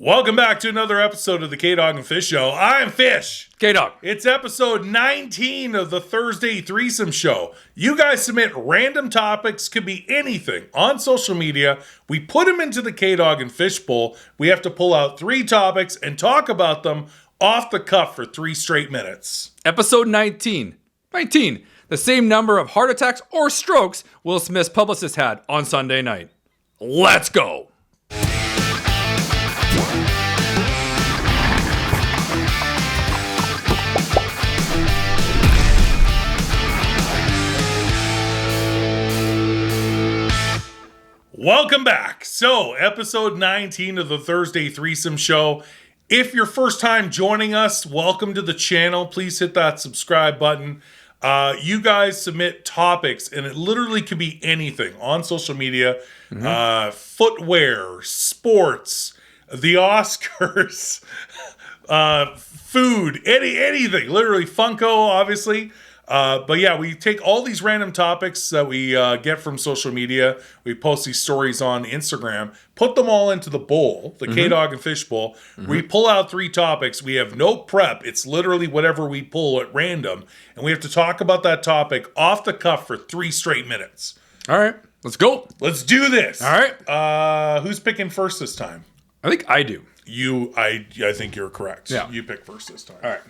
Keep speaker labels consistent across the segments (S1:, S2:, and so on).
S1: Welcome back to another episode of the Kdog and Fish Show. I'm Fish.
S2: Kdog.
S1: It's episode 19 of the Thursday Threesome Show. You guys submit random topics, could be anything, on social media. We put them into the Kdog and Fish Bowl. We have to pull out 3 topics and talk about them off the cuff for 3 straight minutes.
S2: Episode 19. 19. The same number of heart attacks or strokes Will Smith's publicist had on Sunday night. Let's go.
S1: Welcome back. So, episode 19 of the Thursday Threesome Show. If you're first time joining us, welcome to the channel. Please hit that subscribe button. You guys submit topics, and it literally could be anything on social media. Footwear, sports, the Oscars, food, anything. Literally Funko, obviously. But yeah, we take all these random topics that we get from social media. We post these stories on Instagram, put them all into the bowl, the Kdog and Fish Bowl. We pull out 3 topics. We have no prep. It's literally whatever we pull at random. And we have to talk about that topic off the cuff for 3 straight minutes.
S2: All right, let's go.
S1: Let's do this.
S2: All right.
S1: Who's picking first this time?
S2: I think I do.
S1: I think you're correct.
S2: Yeah.
S1: You pick first this time.
S2: All right.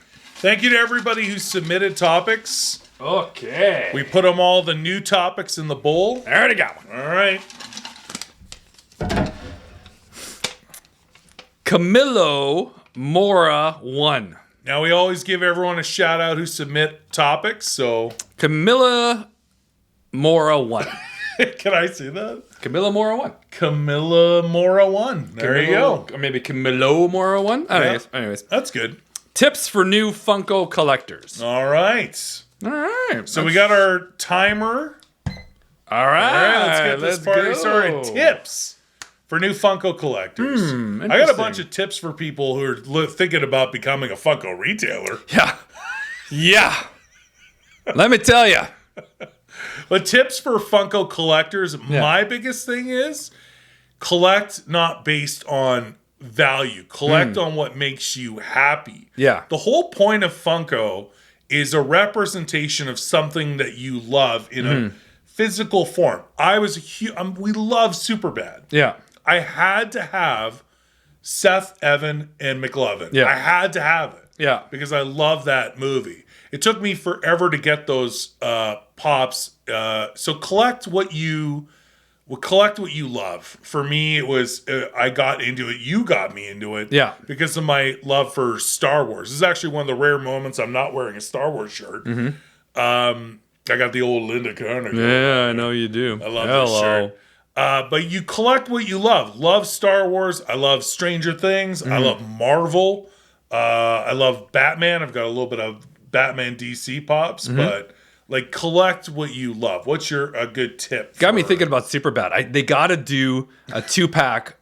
S1: Thank you to everybody who submitted topics.
S2: Okay.
S1: We put them all, the new topics, in the bowl.
S2: I already got one.
S1: All right.
S2: Camilo Mora 1.
S1: Now, we always give everyone a shout out who submit topics, so.
S2: Camilla Mora 1.
S1: Can I see that?
S2: Camilla Mora 1.
S1: Camilla Mora 1. There you go.
S2: Or maybe Camilo Mora 1. Anyways.
S1: That's good.
S2: Tips for new Funko collectors.
S1: All right.
S2: All right.
S1: So we got our timer.
S2: All right.
S1: Let's get this party started. Tips for new Funko collectors. I got a bunch of tips for people who are thinking about becoming a Funko retailer.
S2: Yeah. Yeah. Let me tell you.
S1: But tips for Funko collectors, my biggest thing is collect not based on value. Collect on what makes you happy.
S2: Yeah.
S1: The whole point of Funko is a representation of something that you love in a physical form. We love Superbad.
S2: Yeah.
S1: I had to have Seth, Evan, and McLovin.
S2: Yeah.
S1: I had to have it.
S2: Yeah.
S1: Because I love that movie. It took me forever to get those pops. So collect what you love. For me, it was I got into it. You got me into it.
S2: Yeah.
S1: Because of my love for Star Wars. This is actually one of the rare moments I'm not wearing a Star Wars shirt. I got the old Linda Carter.
S2: Yeah, I know you do.
S1: I love this shirt. But you collect what you love. Love Star Wars. I love Stranger Things. I love Marvel. I love Batman. I've got a little bit of Batman DC pops, but like collect what you love. What's a good tip?
S2: Got me thinking about Superbad. They got to do a 2-pack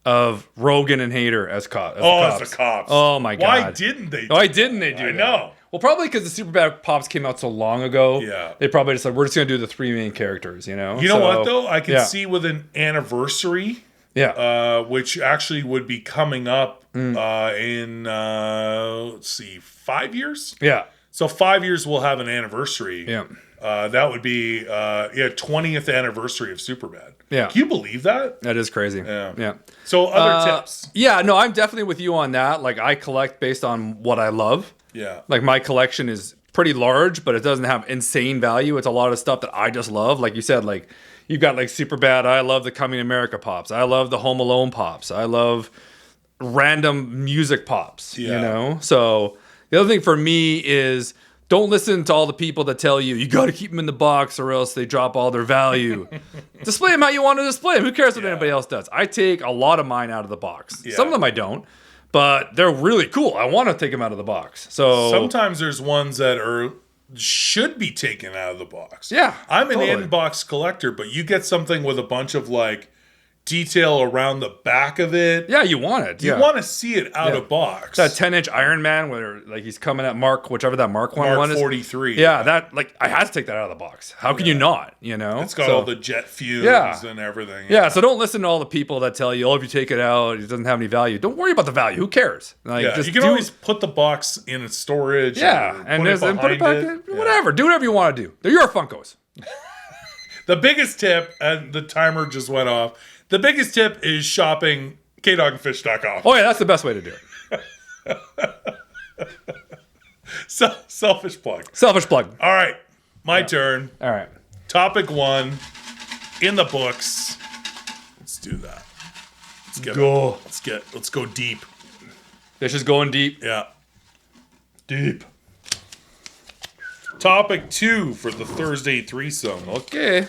S2: of Rogan and Hader as cops.
S1: As the cops.
S2: Oh my god.
S1: Why didn't they?
S2: Why didn't they do that?
S1: I know.
S2: Well, probably because the Superbad pops came out so long ago.
S1: Yeah.
S2: They probably just said, we're just going to do the 3 main characters, you know?
S1: You know what, though? I can see with an anniversary, which actually would be coming up in, let's see, 5 years?
S2: Yeah.
S1: So 5 years we'll have an anniversary.
S2: Yeah.
S1: That would be, 20th anniversary of Superbad.
S2: Yeah.
S1: Can you believe that?
S2: That is crazy.
S1: Yeah. So other tips.
S2: Yeah, no, I'm definitely with you on that. Like, I collect based on what I love.
S1: Yeah.
S2: Like, my collection is pretty large, but it doesn't have insane value. It's a lot of stuff that I just love. Like you said, like, you've got, like, Superbad. I love the Coming to America pops. I love the Home Alone pops. I love random music pops, you know? So, the other thing for me is don't listen to all the people that tell you, you got to keep them in the box or else they drop all their value. Display them how you want to display them. Who cares what anybody else does? I take a lot of mine out of the box. Yeah. Some of them I don't. But they're really cool. I want to take them out of the box. So
S1: sometimes there's ones that should be taken out of the box.
S2: Yeah,
S1: I'm an in-box collector, but you get something with a bunch of like detail around the back of it.
S2: Yeah, you want it.
S1: You want to see it out of box.
S2: That 10-inch Iron Man where like he's coming at whichever that Mark 1
S1: Mark
S2: is.
S1: 43.
S2: Yeah, that like I had to take that out of the box. How can you not? You know,
S1: it's got all the jet fumes and everything.
S2: Yeah, so don't listen to all the people that tell you, oh, if you take it out, it doesn't have any value. Don't worry about the value. Who cares? Like,
S1: you can always put the box in its storage.
S2: Yeah, and put it back. Whatever. Do whatever you want to do. They're your Funkos.
S1: The biggest tip, and the timer just went off. The biggest tip is shopping kdogfish.com.
S2: Oh yeah, that's the best way to do it.
S1: Selfish plug.
S2: Selfish plug.
S1: All right, my turn.
S2: All right.
S1: Topic 1 in the books. Let's do that. Let's go deep.
S2: Fish is going deep.
S1: Yeah. Deep. Topic 2 for the Thursday threesome.
S2: Okay.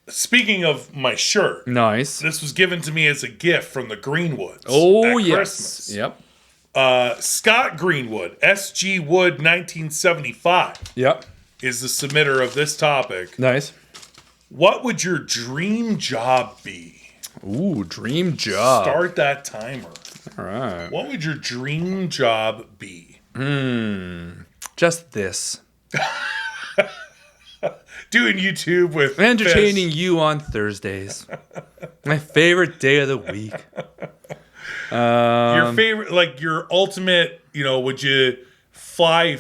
S1: Speaking of my shirt,
S2: Nice.
S1: this was given to me as a gift from the Greenwoods.
S2: Oh,
S1: at
S2: yes.
S1: Christmas.
S2: Yep.
S1: Scott Greenwood, SG Wood 1975,
S2: Yep.
S1: is the submitter of this topic.
S2: Nice.
S1: What would your dream job be?
S2: Ooh, dream job.
S1: Start that timer.
S2: All right.
S1: What would your dream job be?
S2: Just this.
S1: Doing YouTube with
S2: Entertaining
S1: fish.
S2: you on Thursdays. My favorite day of the week.
S1: Your favorite, like your ultimate, would you fly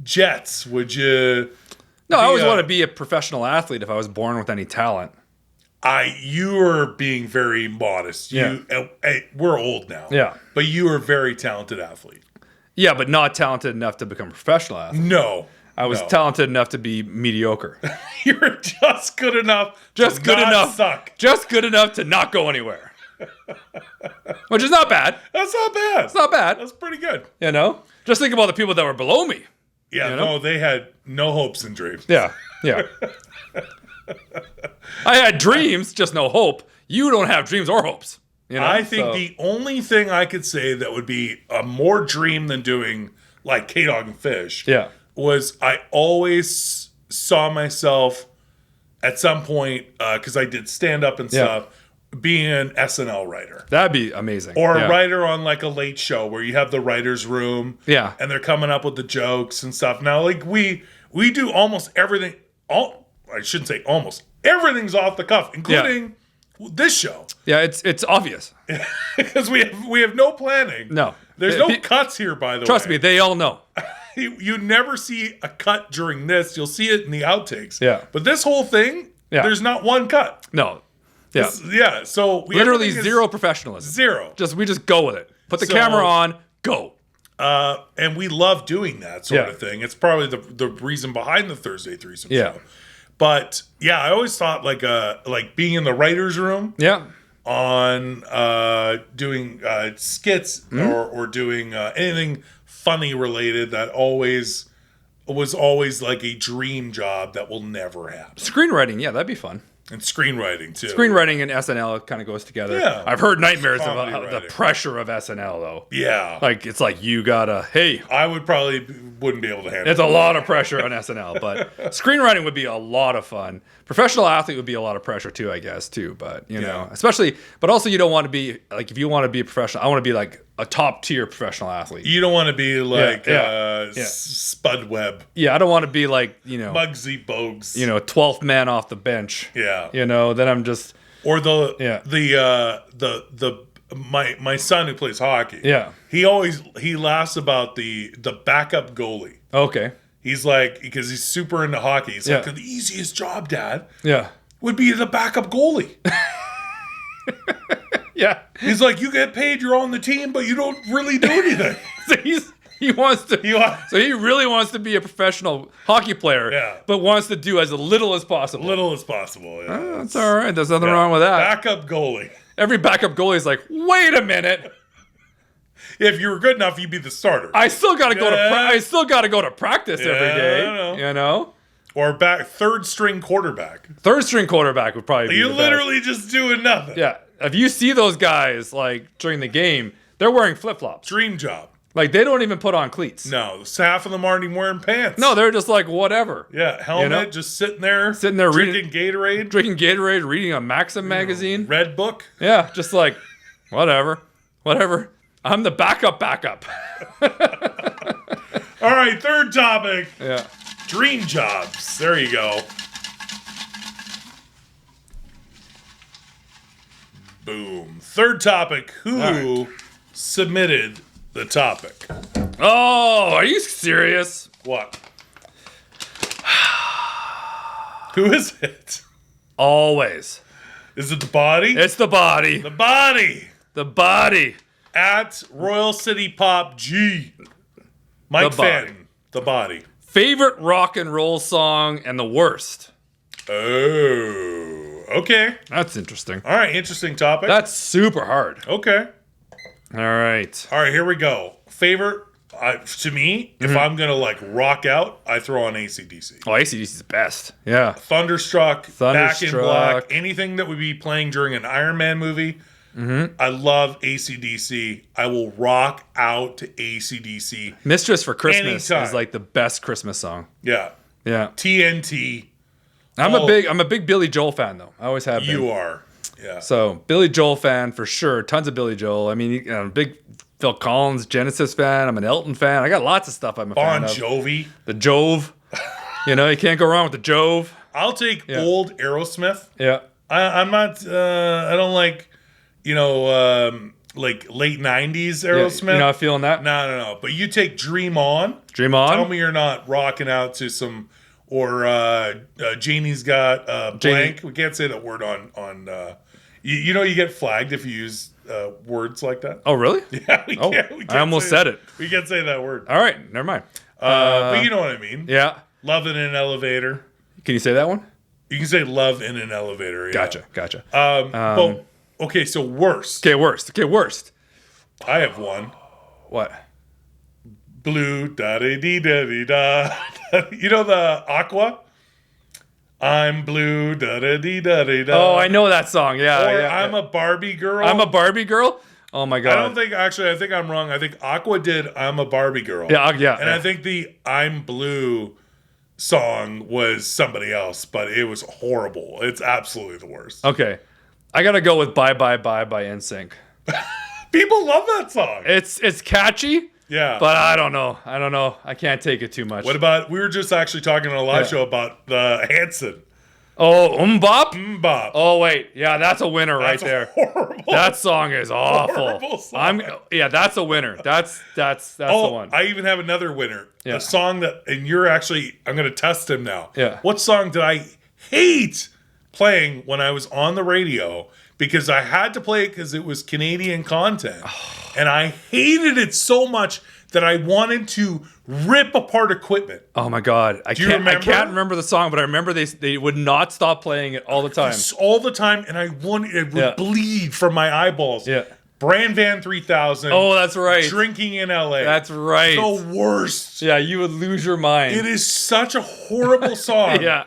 S1: jets? Would you?
S2: No, I always want to be a professional athlete if I was born with any talent.
S1: You are being very modest. We're old now.
S2: Yeah.
S1: But you are a very talented athlete.
S2: Yeah, but not talented enough to become a professional athlete.
S1: No.
S2: I was talented enough to be mediocre.
S1: You're just good enough.
S2: Just good enough.
S1: Suck.
S2: Just good enough to not go anywhere. Which is not bad.
S1: That's not bad.
S2: It's not bad.
S1: That's pretty good.
S2: Just think about the people that were below me.
S1: Yeah, no, they had no hopes and dreams.
S2: Yeah. I had dreams, just no hope. You don't have dreams or hopes.
S1: I think the only thing I could say that would be a more dream than doing like Kdog Fish was I always saw myself at some point, because I did stand up and stuff, being an SNL writer.
S2: That'd be amazing.
S1: Or a writer on like a late show where you have the writer's room.
S2: Yeah.
S1: And they're coming up with the jokes and stuff. Now, like we do almost everything. I shouldn't say almost. Everything's off the cuff, including this show.
S2: Yeah, it's obvious.
S1: Because we have no planning.
S2: No.
S1: There's no cuts here, by the way.
S2: Trust me, they all know.
S1: You never see a cut during this. You'll see it in the outtakes.
S2: Yeah.
S1: But this whole thing, there's not one cut.
S2: No. Yeah.
S1: So
S2: literally zero professionalism.
S1: Zero.
S2: We just go with it. Put the camera on, go.
S1: And we love doing that sort of thing. It's probably the reason behind the Thursday threesome show. But I always thought like being in the writer's room.
S2: Yeah.
S1: On doing skits or doing anything funny related that was always like a dream job that will never happen.
S2: Screenwriting, that'd be fun.
S1: And screenwriting too.
S2: Screenwriting and SNL kind of goes together.
S1: Yeah.
S2: I've heard nightmares about the pressure of SNL though.
S1: Yeah.
S2: Like it's like you gotta
S1: I wouldn't be able to handle it.
S2: It's a lot of pressure on SNL, but screenwriting would be a lot of fun. Professional athlete would be a lot of pressure too, I guess, too. But you know, especially, but also you don't want to be like, if you want to be a professional, I want to be like a top tier professional athlete.
S1: You don't want to be like Spud Webb.
S2: Yeah, I don't want to be like,
S1: Muggsy Bogues.
S2: 12th man off the bench.
S1: Yeah.
S2: Then I'm just
S1: or my son who plays hockey.
S2: Yeah.
S1: He laughs about the backup goalie.
S2: Okay.
S1: He's like, because he's super into hockey. He's like, the easiest job, Dad, would be the backup goalie.
S2: Yeah.
S1: He's like, you get paid, you're on the team, but you don't really do anything.
S2: So he really wants to be a professional hockey player, but wants to do as little as possible.
S1: Yeah.
S2: That's all right. There's nothing wrong with that.
S1: Backup goalie.
S2: Every backup goalie is like, wait a minute.
S1: If you were good enough, you'd be the starter.
S2: I still got to go to practice every day.
S1: Or third string quarterback.
S2: Third string quarterback would probably be
S1: You're
S2: the
S1: literally
S2: best.
S1: just doing nothing.
S2: Yeah. If you see those guys like during the game, they're wearing flip-flops.
S1: Dream job.
S2: Like, they don't even put on cleats.
S1: No, half of them aren't even wearing pants.
S2: No, they're just like, whatever.
S1: Yeah, helmet, just sitting there drinking Gatorade.
S2: Drinking Gatorade, reading a Maxim magazine.
S1: Red Book.
S2: Yeah, just like, whatever. I'm the backup.
S1: All right, third topic.
S2: Yeah.
S1: Dream jobs. There you go. Boom. Third topic. Who submitted the topic?
S2: Oh, are you serious?
S1: What? Who is it?
S2: Always.
S1: Is it the body?
S2: It's the body.
S1: The body.
S2: The body.
S1: At Royal City Pop G. Mike
S2: The body.
S1: Fenton. The body.
S2: Favorite rock and roll song and the worst.
S1: Oh. Okay.
S2: That's interesting.
S1: All right. Interesting topic.
S2: That's super hard.
S1: Okay.
S2: All right.
S1: All right. Here we go. Favorite. To me, if I'm going to like rock out, I throw on AC/DC.
S2: Oh, AC/DC's the best. Yeah.
S1: Thunderstruck, Back in Black,
S2: Thunderstruck.
S1: anything that would be playing during an Iron Man movie. I love AC/DC. I will rock out to AC/DC.
S2: Mistress for Christmas
S1: Anytime.
S2: is like the best Christmas song.
S1: Yeah.
S2: Yeah.
S1: TNT.
S2: I'm a big Billy Joel fan though. I always have been.
S1: You are. Yeah.
S2: So Billy Joel fan for sure. Tons of Billy Joel. I mean, I'm a big Phil Collins Genesis fan. I'm an Elton fan. I got lots of stuff I'm a fan
S1: Bon
S2: of.
S1: Jovi.
S2: The Jove. You know, you can't go wrong with the Jove.
S1: I'll take old Aerosmith.
S2: Yeah.
S1: I'm not. I don't like. Like late '90s Aerosmith.
S2: You're not feeling that?
S1: No. But you take Dream On.
S2: Dream On.
S1: Tell me you're not rocking out to some. Or Janie's got blank. We can't say that word on. You know you get flagged if you use words like that.
S2: Oh, really?
S1: Yeah, we can't
S2: I almost said it.
S1: We can't say that word.
S2: All right, never mind.
S1: But you know what I mean.
S2: Yeah.
S1: Love in an elevator.
S2: Can you say that one?
S1: You can say love in an elevator. Yeah.
S2: Gotcha.
S1: But, okay, so worst.
S2: Okay, worst.
S1: I have one.
S2: What?
S1: Blue da da dee da dee da. You know the Aqua? I'm blue da da dee da dee da.
S2: Oh, I know that song. Yeah.
S1: Or
S2: yeah,
S1: I'm a Barbie girl.
S2: I'm a Barbie girl? Oh my god.
S1: I think I'm wrong. I think Aqua did I'm a Barbie girl.
S2: Yeah.
S1: And I think the I'm blue song was somebody else, but it was horrible. It's absolutely the worst.
S2: Okay. I gotta go with Bye Bye Bye by NSYNC.
S1: People love that song.
S2: It's catchy.
S1: Yeah.
S2: But I don't know. I can't take it too much.
S1: What about, we were just actually talking on a live show about the Hanson.
S2: Oh, Mbop?
S1: Mbop.
S2: Oh, wait. Yeah, that's a winner right there.
S1: Horrible.
S2: That song is awful.
S1: Horrible song.
S2: That's a winner. That's the one.
S1: I even have another winner.
S2: Yeah.
S1: A song that, and you're actually, I'm going to test him now.
S2: Yeah.
S1: What song did I hate playing when I was on the radio? Because I had to play it because it was Canadian content. And I hated it so much that I wanted to rip apart equipment.
S2: Oh my god. I can't remember the song, but I remember they would not stop playing it all the time.
S1: All the time, and it would bleed from my eyeballs.
S2: Yeah.
S1: Brand Van 3000.
S2: Oh, that's right.
S1: Drinking in LA.
S2: That's right.
S1: The worst.
S2: Yeah, you would lose your mind.
S1: It is such a horrible song.
S2: Yeah.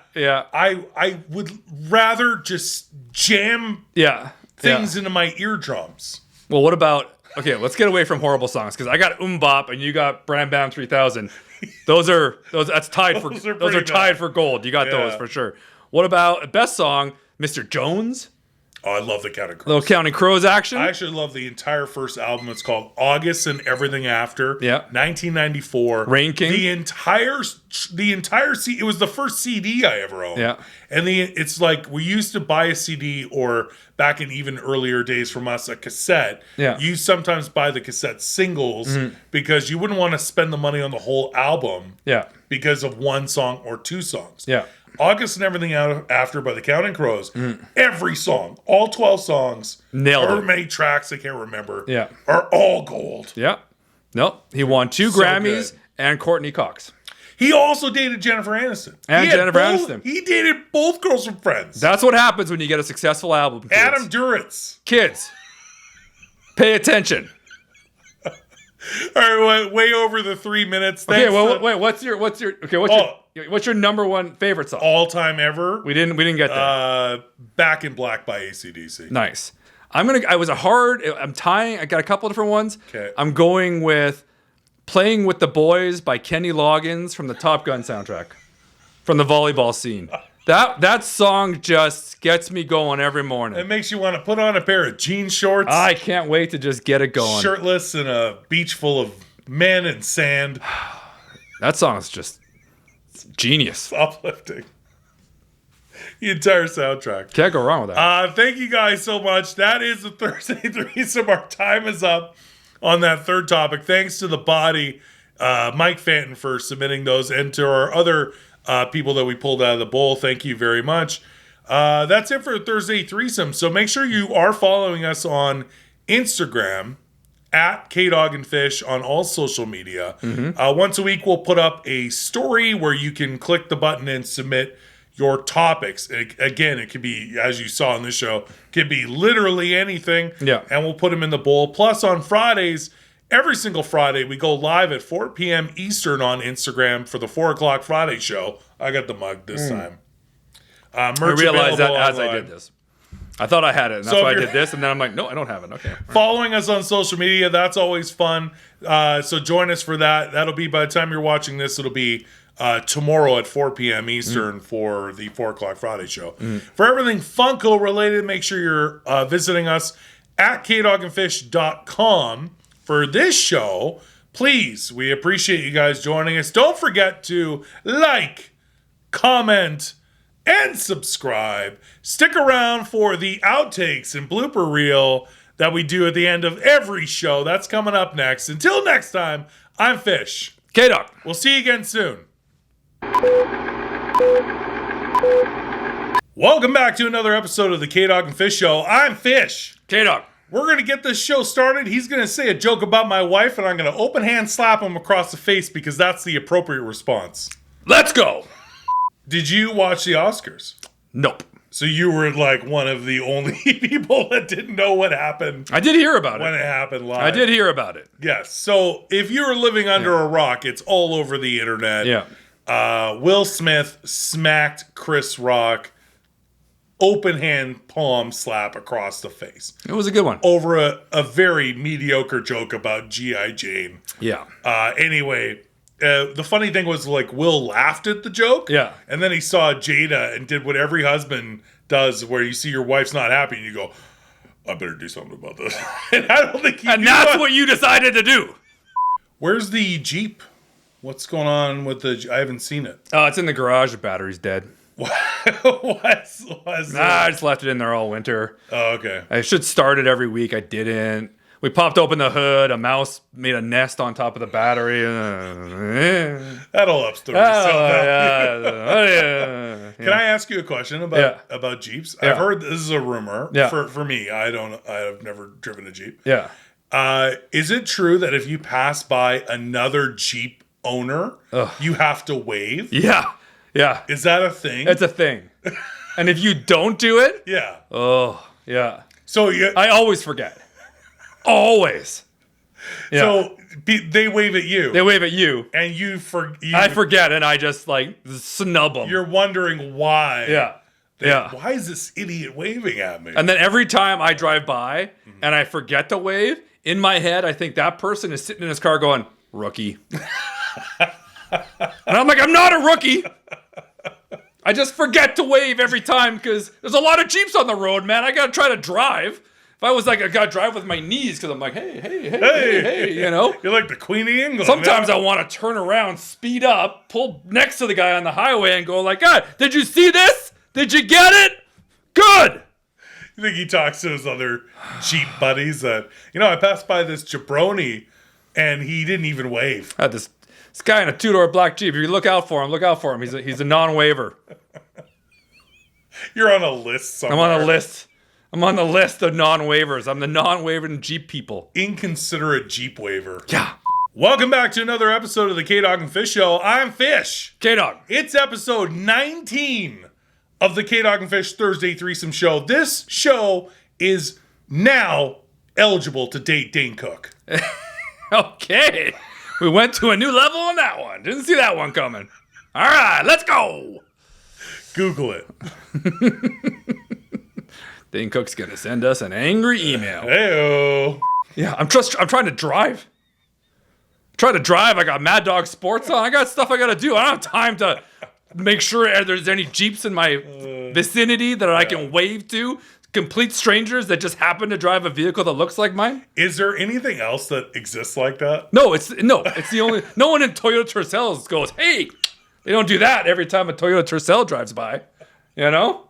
S1: I would rather just jam things into my eardrums.
S2: Well, what about, okay, let's get away from horrible songs, because I got Mbop and you got Brand Bam 3000. That's tied for those are tied for gold. You got those for sure. What about best song, Mr. Jones?
S1: Oh, I love the Counting Crows.
S2: Little Counting Crows action.
S1: I actually love the entire first album. It's called August and Everything After.
S2: Yeah.
S1: 1994.
S2: Rain King.
S1: The entire it was the first CD I ever owned.
S2: Yeah.
S1: And it's like we used to buy a CD, or back in even earlier days from us, a cassette.
S2: Yeah.
S1: You sometimes buy the cassette singles because you wouldn't want to spend the money on the whole album.
S2: Yeah.
S1: Because of one song or two songs.
S2: Yeah.
S1: August and Everything After by the Counting Crows. Every song, all 12 songs,
S2: nailed it.
S1: Or many tracks, I can't remember.
S2: Yeah.
S1: Are all gold.
S2: Yeah. Nope. He won 2 Grammys
S1: good.
S2: and Courtney Cox.
S1: He also dated Jennifer Aniston.
S2: Aniston.
S1: He dated both girls from Friends.
S2: That's what happens when you get a successful album. Kids.
S1: Adam Duritz.
S2: Kids, pay attention.
S1: All right, way over the 3 minutes.
S2: Okay, well, wait. What's your number one favorite song?
S1: All time ever?
S2: We didn't get that.
S1: Back in Black by AC/DC.
S2: Nice. I'm tying. I got a couple different ones.
S1: Okay.
S2: I'm going with Playing with the Boys by Kenny Loggins from the Top Gun soundtrack, from the volleyball scene. That song just gets me going every morning.
S1: It makes you want to put on a pair of jean shorts.
S2: I can't wait to just get it going.
S1: Shirtless in a beach full of men and sand.
S2: That song is just genius.
S1: Uplifting. The entire soundtrack.
S2: Can't go wrong with that.
S1: Thank you guys so much. That is the Thursday threesome. Our time is up on that third topic. Thanks to the body, Mike Fanton, for submitting those, and to our other people that we pulled out of the bowl. Thank you very much. That's it for Thursday threesome. So make sure you are following us on Instagram at Kdog and Fish on all social media. Once a week, we'll put up a story where you can click the button and submit your topics. Again, it could be, as you saw in this show, could be literally anything.
S2: Yeah.
S1: And we'll put them in the bowl. Plus, on Fridays, every single Friday, we go live at 4 p.m. Eastern on Instagram for the 4 o'clock Friday show. I got the mug this time.
S2: I realized that as
S1: online.
S2: I did this. I thought I had it, and that's why I did this, and then I'm like, no, I don't have it. Okay.
S1: Following us on social media, that's always fun. So join us for that. That'll be, by the time you're watching this, it'll be tomorrow at 4 p.m. Eastern for the 4 o'clock Friday show. For everything Funko related, make sure you're visiting us at kdogandfish.com. For this show, please, we appreciate you guys joining us. Don't forget to like, comment, and subscribe. Stick around for the outtakes and blooper reel that we do at the end of every show. That's coming up next. Until next time, I'm Fish.
S2: Kdog.
S1: We'll see you again soon. Welcome back to another episode of the Kdog and Fish Show. I'm Fish.
S2: Kdog.
S1: We're going to get this show started. He's going to say a joke about my wife, and I'm going to open hand slap him across the face because that's the appropriate response.
S2: Let's go.
S1: Did you watch the Oscars?
S2: Nope.
S1: So you were like one of the only people that didn't know what happened.
S2: I did hear about
S1: when
S2: it.
S1: it happened live.
S2: I did hear about it.
S1: Yes. So if you were living under a rock, it's all over the internet.
S2: Yeah.
S1: Will Smith smacked Chris Rock open hand palm slap across the face.
S2: It was a good one.
S1: Over a very mediocre joke about G.I. Jane.
S2: Yeah.
S1: Anyway, the funny thing was, like, Will laughed at the joke.
S2: Yeah.
S1: And then he saw Jada and did what every husband does, where you see your wife's not happy and you go, I better do something about this. And I don't think he
S2: And that's what you decided to do.
S1: Where's the Jeep? What's going on with the... I haven't seen it.
S2: Oh, it's in the garage. The battery's dead.
S1: What's
S2: I just left it in there all winter.
S1: Oh, okay.
S2: I should start it every week. I didn't. We popped open the hood. A mouse made a nest on top of the battery.
S1: That'll up story. Can I ask you a question about Jeeps?
S2: Yeah.
S1: I've heard this is a rumor.
S2: Yeah.
S1: For me, I've never driven a Jeep.
S2: Yeah.
S1: Is it true that if you pass by another Jeep owner, you have to wave?
S2: Yeah. Yeah.
S1: Is that a thing?
S2: It's a thing. And if you don't do it,
S1: yeah.
S2: oh, yeah.
S1: So
S2: I always forget. Always. Yeah.
S1: So they wave at you.
S2: They wave at you.
S1: And
S2: I forget, and I just, like, snub them.
S1: You're wondering why.
S2: Yeah.
S1: Why is this idiot waving at me?
S2: And then every time I drive by and I forget to wave, in my head, I think that person is sitting in his car going, rookie. And I'm like, I'm not a rookie. I just forget to wave every time because there's a lot of Jeeps on the road, man. I got to try to drive. If I was like, I got to drive with my knees because I'm like, hey, you know?
S1: You're like the Queen of England.
S2: Sometimes I want to turn around, speed up, pull next to the guy on the highway and go like, God, did you see this? Did you get it? Good.
S1: You think he talks to his other Jeep buddies that, I passed by this jabroni and he didn't even wave.
S2: I had this guy in a two-door black Jeep. If you look out for him. He's a non-waver.
S1: You're on a list somewhere.
S2: I'm on the list of non-waivers. I'm the non-wavering Jeep people.
S1: Inconsiderate Jeep waiver.
S2: Yeah.
S1: Welcome back to another episode of the Kdog and Fish Show. I'm Fish.
S2: Kdog.
S1: It's episode 19 of the Kdog and Fish Thursday Threesome Show. This show is now eligible to date Dane Cook.
S2: Okay. We went to a new level on that one. Didn't see that one coming. All right, let's go.
S1: Google it.
S2: Dane Cook's going to send us an angry email.
S1: Hey-o.
S2: Yeah, I'm trying to drive. try to drive. I got Mad Dog Sports on. I got stuff I got to do. I don't have time to make sure there's any Jeeps in my vicinity that I can wave to. Complete strangers that just happen to drive a vehicle that looks like mine.
S1: Is there anything else that exists like that?
S2: No, it's the only. No one in Toyota Tercels goes, hey. They don't do that every time a Toyota Tercel drives by, you know?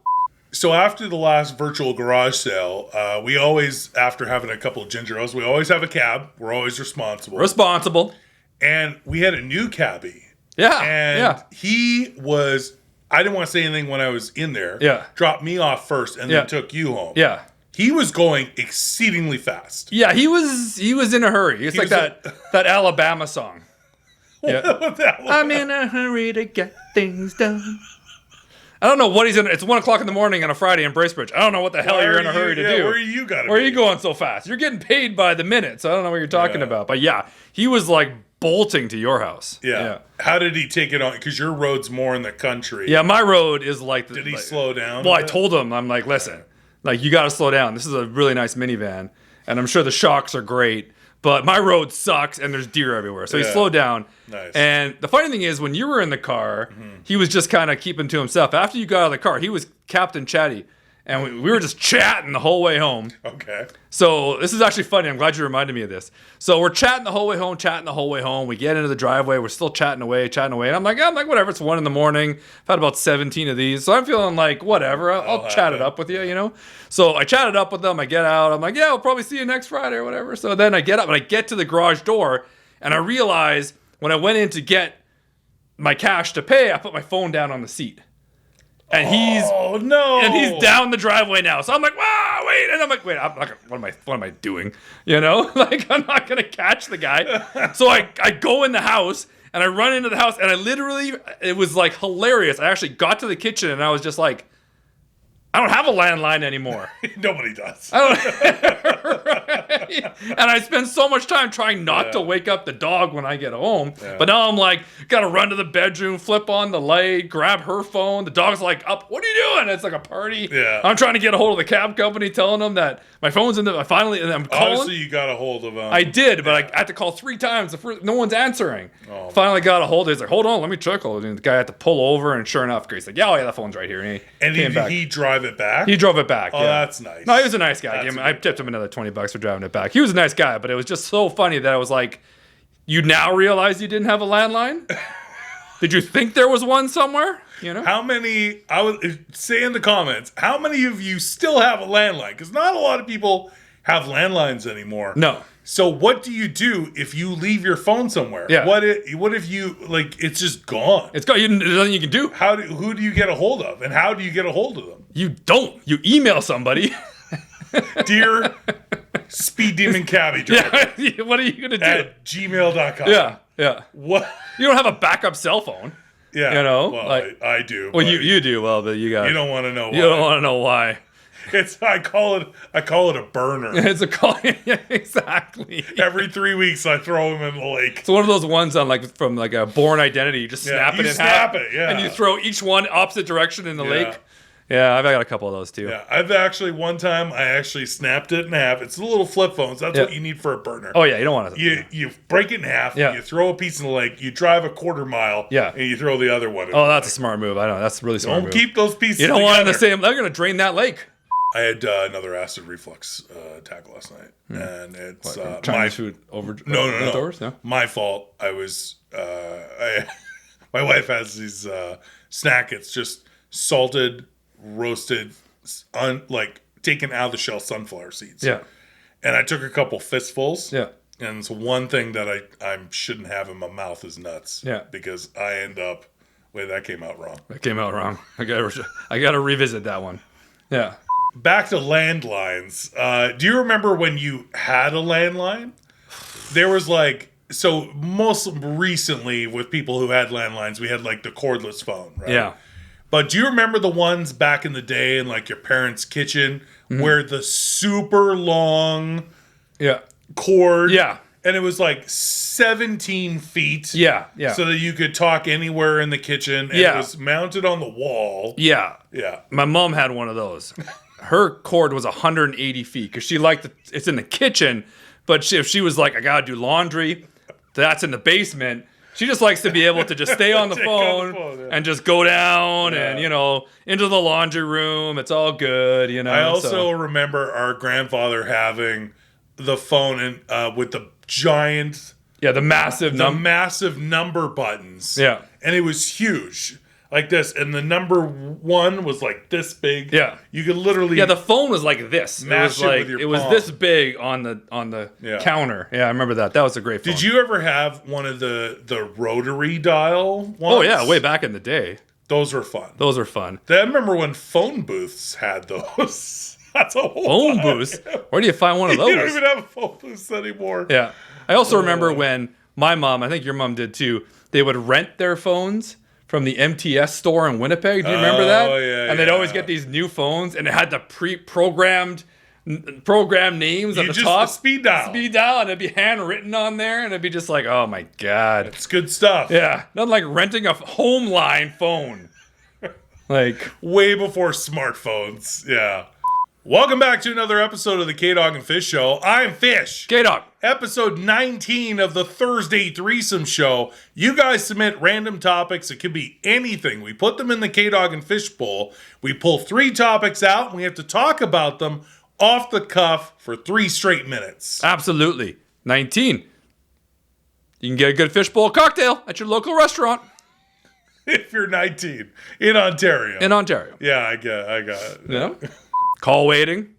S1: So after the last virtual garage sale, we always, after having a couple of ginger ales, we always have a cab. We're always responsible. And we had a new cabbie.
S2: Yeah.
S1: And he was, I didn't want to say anything when I was in there.
S2: Yeah.
S1: Dropped me off first and then took you home.
S2: Yeah.
S1: He was going exceedingly fast.
S2: Yeah, he was in a hurry. It's like that Alabama song. Yeah. I'm in a hurry to get things done. I don't know what he's in. It's 1 o'clock in the morning on a Friday in Bracebridge. I don't know what the hell you're in a hurry to do.
S1: Where are
S2: you going so fast? You're getting paid by the minute, so I don't know what you're talking about. But yeah, he was like bolting to your house.
S1: Yeah. How did he take it on? Because your road's more in the country.
S2: Yeah, my road is like...
S1: Did he slow down?
S2: Well, I told him, I'm like, listen, like you got to slow down. This is a really nice minivan, and I'm sure the shocks are great. But my road sucks, and there's deer everywhere. So he slowed down.
S1: Nice.
S2: And the funny thing is, when you were in the car, he was just kind of keeping to himself. After you got out of the car, he was Captain Chatty. And we were just chatting the whole way home.
S1: Okay.
S2: So this is actually funny. I'm glad you reminded me of this. So we're chatting the whole way home. We get into the driveway. We're still chatting away. And I'm like, whatever. It's 1 a.m. I've had about 17 of these. So I'm feeling like, whatever. I'll chat it up with you, you know? So I chatted up with them. I get out. I'm like, yeah, I'll probably see you next Friday or whatever. So then I get up and I get to the garage door. And I realize when I went in to get my cash to pay, I put my phone down on the seat. And he's down the driveway now. So I'm like, wow, wait. And I'm like, wait, I'm not gonna, what am I doing? You know, like I'm not going to catch the guy. So I go in the house and I run into the house and it was like hilarious. I actually got to the kitchen and I was just like, I don't have a landline anymore.
S1: Nobody does.
S2: Right? And I spend so much time trying not to wake up the dog when I get home. Yeah. But now I'm like, gotta run to the bedroom, flip on the light, grab her phone. The dog's like, up, what are you doing? It's like a party.
S1: Yeah.
S2: I'm trying to get a hold of the cab company, telling them that my phone's and I'm calling.
S1: Obviously, you got a hold of them.
S2: I did, but I had to call 3 times. No one's answering. Oh, finally got a hold of it. He's like, hold on, let me check. And the guy had to pull over, and sure enough, he's like, yeah, that phone's right here. And
S1: he drive it back?
S2: He drove it back.
S1: Oh, that's nice.
S2: No, he was a nice guy. I tipped him another $20 for driving it back. He was a nice guy, but it was just so funny that I was like, you now realize you didn't have a landline? Did you think there was one somewhere? You know?
S1: How many, I would say in the comments, how many of you still have a landline? Because not a lot of people have landlines anymore.
S2: No.
S1: So what do you do if you leave your phone somewhere?
S2: Yeah.
S1: What if you, like, it's just gone?
S2: It's gone. There's nothing you can do.
S1: Who do you get a hold of? And how do you get a hold of them?
S2: You don't. You email somebody.
S1: Dear Speed Demon Cabbie driver.
S2: Yeah. What are you going to do?
S1: At gmail.com.
S2: Yeah.
S1: What?
S2: You don't have a backup cell phone.
S1: Yeah.
S2: You know?
S1: Well,
S2: like,
S1: I do.
S2: Well, you do. Well, but you got.
S1: You don't want to know why.
S2: You don't want to know why.
S1: I call it a burner.
S2: It's a call. Yeah, exactly.
S1: Every 3 weeks, I throw him in the lake.
S2: It's one of those ones on from a Born Identity. You just snap it in half. And you throw each one opposite direction in the lake. Yeah, I've got a couple of those too.
S1: Yeah, I've actually one time I snapped it in half. It's a little flip phone. So that's what you need for a burner.
S2: Oh yeah, you don't want to.
S1: You break it in half. Yeah. You throw a piece in the lake. You drive a quarter mile.
S2: Yeah.
S1: And you throw the other one.
S2: Oh, that's a smart move. I know that's a really smart move.
S1: Don't keep those pieces.
S2: You don't want them the same. They're gonna drain that lake.
S1: I had another acid reflux attack last night, and it's
S2: Chinese food over. No.
S1: My fault. I was. My wife has these snack. It's just salted, roasted, taken out of the shell sunflower seeds.
S2: Yeah.
S1: And I took a couple fistfuls.
S2: Yeah.
S1: And it's one thing that I shouldn't have in my mouth is nuts.
S2: Yeah.
S1: Because I end up. Wait, that came out wrong.
S2: I gotta revisit that one. Yeah.
S1: Back to landlines. Do you remember when you had a landline? There was most recently with people who had landlines, we had the cordless phone, right?
S2: Yeah.
S1: But do you remember the ones back in the day in your parents' kitchen where the super long cord?
S2: Yeah.
S1: And it was 17 feet.
S2: Yeah.
S1: So that you could talk anywhere in the kitchen. And it was mounted on the wall.
S2: Yeah.
S1: Yeah.
S2: My mom had one of those. Her cord was 180 feet because she liked it's in the kitchen, but if she was like, I gotta do laundry, that's in the basement. She just likes to be able to just stay on the phone, and just go down and, into the laundry room. It's all good,
S1: I also remember our grandfather having the phone with the giant...
S2: Yeah, the massive
S1: number buttons.
S2: Yeah.
S1: And it was huge. Like this. And the number 1 was like this big.
S2: Yeah.
S1: You could literally...
S2: Yeah, the phone was like this.
S1: Mash it with your palm.
S2: Was this big on the counter. Yeah, I remember that. That was a great phone.
S1: Did you ever have one of the rotary dial ones?
S2: Oh, yeah, way back in the day.
S1: Those were fun.
S2: I
S1: remember when phone booths had those. That's a whole
S2: phone booths? Where do you find one of those?
S1: You don't even have phone booths anymore.
S2: Yeah. I also remember when my mom, I think your mom did too, they would rent their phones from the MTS store in Winnipeg. Do you remember that?
S1: Oh, yeah.
S2: And they'd always get these new phones, and it had the programmed names at the top.
S1: The speed dial.
S2: And it'd be handwritten on there, and it'd be just like, oh my God.
S1: It's good stuff.
S2: Yeah. Nothing like renting a home line phone. Like,
S1: way before smartphones. Yeah. Welcome back to another episode of the Kdog and Fish Show. I'm Fish.
S2: Kdog.
S1: Episode 19 of the Thursday Threesome Show. You guys submit random topics. It could be anything. We put them in the Kdog and Fish bowl. We pull 3 topics out, and we have to talk about them off the cuff for 3 straight minutes.
S2: Absolutely. 19. You can get a good fishbowl cocktail at your local restaurant.
S1: If you're 19. In Ontario. Yeah, I got it.
S2: Yeah. Call waiting.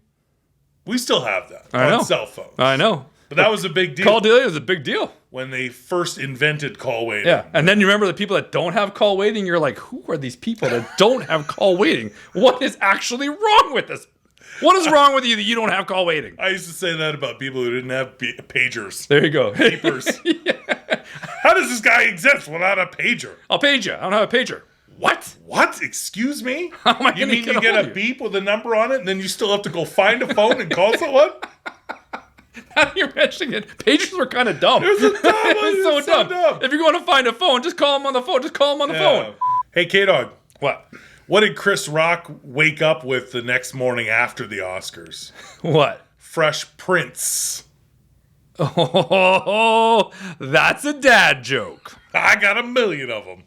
S1: We still have that on cell phones.
S2: I know.
S1: But that was a big deal.
S2: Call waiting was a big deal.
S1: When they first invented call waiting.
S2: Yeah. And then you remember the people that don't have call waiting? You're like, who are these people that don't have call waiting? What is actually wrong with this? What is wrong with you that you don't have call waiting?
S1: I used to say that about people who didn't have pagers.
S2: There you go.
S1: Beepers. Yeah. How does this guy exist without a pager?
S2: I'll page you. I don't have a pager.
S1: What? Excuse me?
S2: How am I
S1: you mean you get a beep with a number on it, and then you still have to go find a phone and call someone?
S2: Now you're mentioning it. Pagers were kind of dumb.
S1: It was so dumb.
S2: If you're going to find a phone, just call them on the phone. Phone.
S1: Hey, Kdog.
S2: What?
S1: What did Chris Rock wake up with the next morning after the Oscars?
S2: What?
S1: Fresh Prince.
S2: Oh, that's a dad joke.
S1: I got a million of them.